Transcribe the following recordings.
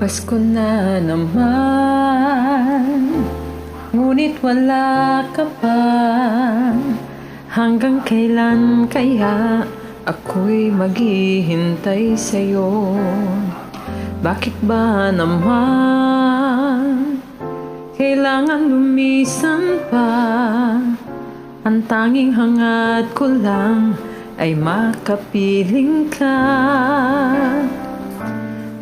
Pasko na naman, ngunit wala ka pa. Hanggang kailan kaya ako'y maghihintay sa'yo? Bakit ba naman kailangan lumisan pa? Ang tanging hangad ko lang ay makapiling ka.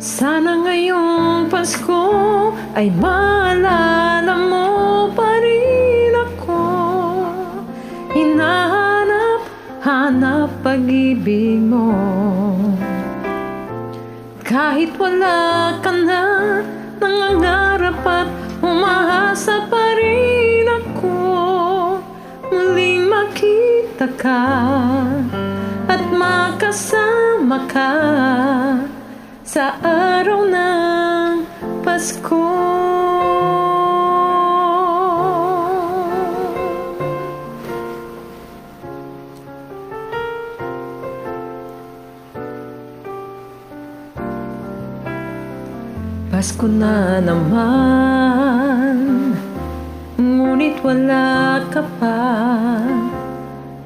Sana ngayong Pasko ay maalala mo pa rin ako. Hinahanap pag-ibig mo. Kahit wala ka na, nangangarap at umaasa pa rin ako. Muling makita ka at makasama ka sa araw ng Pasko. Pasko na naman, ngunit wala ka pa.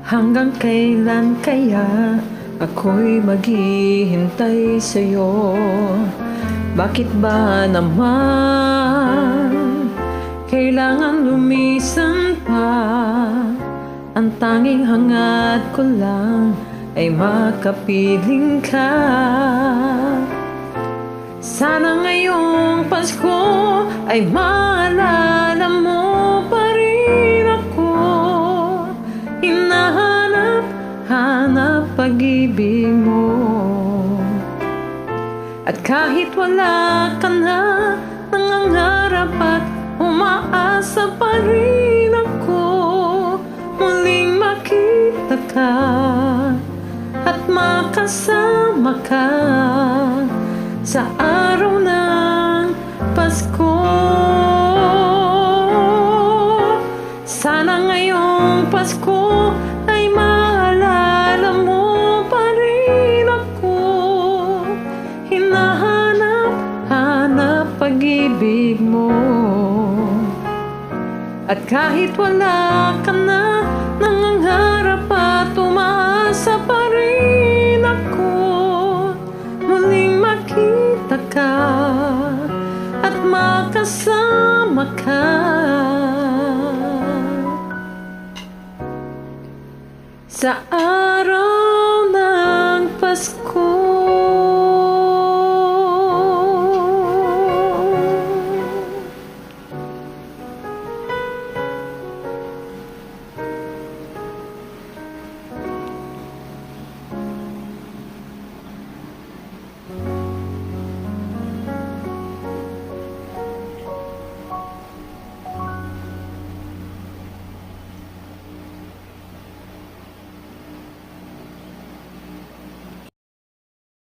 Hanggang kailan kaya ako'y maghihintay sa'yo? Bakit ba naman kailangan lumisan pa? Ang tanging hangad ko lang ay makapiling ka. Sana ngayong Pasko ay maalala mo pa rin ako. Hinahanap pag-ibig mo. At kahit wala ka na, nangangarap at umaasa pa rin ako. Muling makita ka at makasama ka sa araw ng Pasko. Sana ngayong Pasko ay maalala mo pa rin ako. Hinahanap pag-ibig mo. At kahit wala ka na, nangangarap at umaasa pa rin ako. Muling makita ka at makasama ka sa araw ng Pasko.